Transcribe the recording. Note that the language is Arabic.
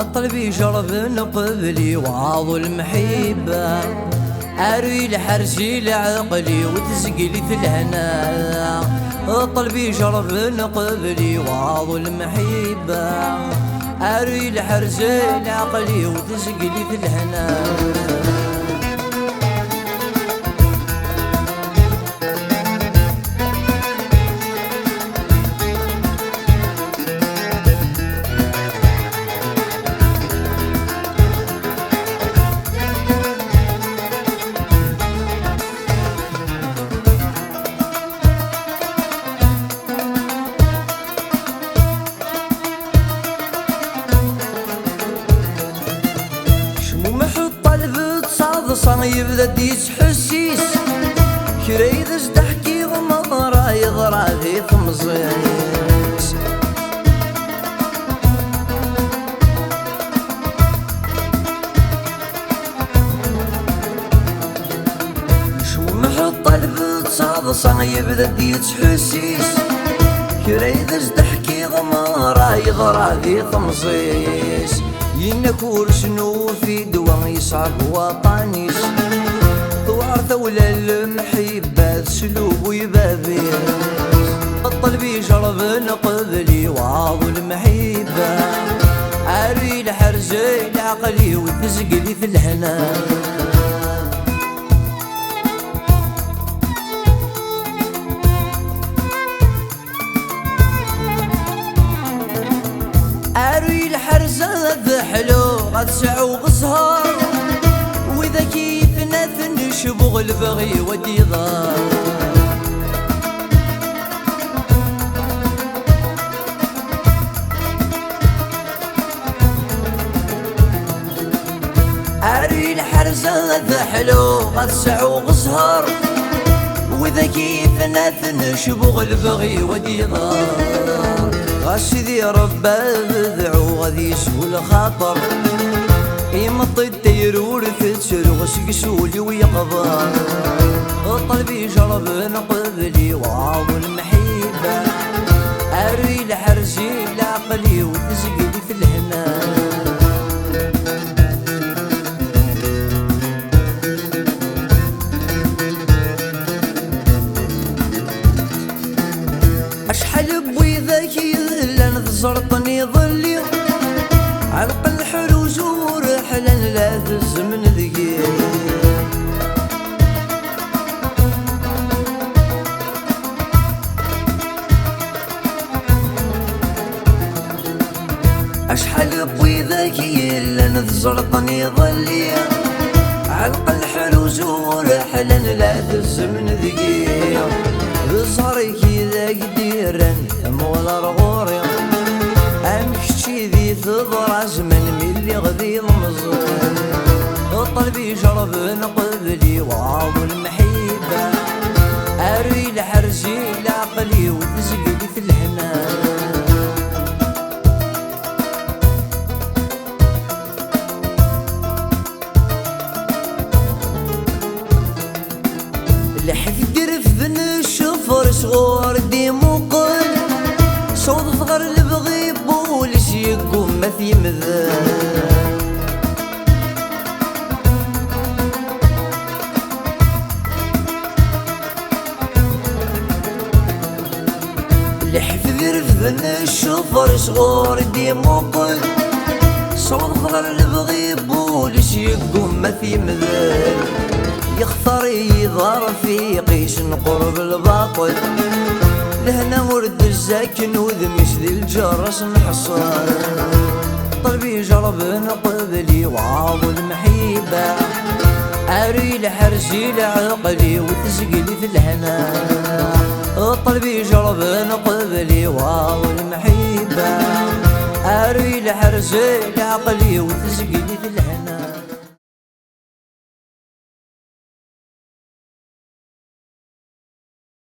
طلبي جرب قبلي وعاض المحبة، أروي لحرجي لعقلي وتسقلي في الهنا. طلبي جرب قبلي وعاض المحبة، أروي لحرجي لعقلي وتسقلي في الهنا. يبدا ديس حسيس كريدس ضحكي غمضرا يضرع في طمزيس. شو محط البيت صاصا يبدا ديس حسيس كريدس ضحكي غمضرا يضرع في طمزيس. ينكور شنو في دوا يصعب وطنيس، ثوار ثولة المحبة سلوب ويبابير. الطلبي جرب قبلي وعاض المحبة، أروي لحرجي لعقلي وتسقلي في الهنا. أروي الحرزة بحلو غتسع وغزهار، وإذا كيفنا تنشبغ البغي ودي ضار. أروي الحرزة بحلو غتسع وغزهار، وإذا كيفنا تنشبغ البغي ودي ضار. غاسيدي ربا بذعو غادي يسهل خاطر، يمطي الدير ورثتشر غسقسولي ويقضى. طلبي جرب قبلي وعاض المحبة، أروي لحرجي لعقلي وتسقلي في الهنا. أشحال بويذاك يذلان ذزرطني ظلي، علق الحروج ورحلان لا تزمن ذقي. أشحال بويذاك يذلان ذزرطني ظلي، علق الحروج ورحلان لا تزمن ذقي. بزهري كذا قديرا مولا رغوري، أمكشي ذي تضرع زمن ملي غذي المزور. طلبي جرب قبلي وعاض المحبة، أروي لحرجي لعقلي وتسقلي في الهنا. لحف قرف ذن الشفر صغور ديموقل، صوت ثغر البغي بوليس يقوم ما في مذان. لحف قرف ذن الشفر صغور ديموقل، صوت ثغر البغي بوليس يقوم ما في مذان. يختار يظهر في قيش قرب الباطل، لهنا ورد الزاكن وذمش ذي الجرس نحصر. طلبي جرب قبلي وعاض المحبة، أروي لحرجي لعقلي وتسقلي في الهنا. طلبي جرب قبلي وعاض المحبة، أروي لحرجي لعقلي وتسقلي في الهنا.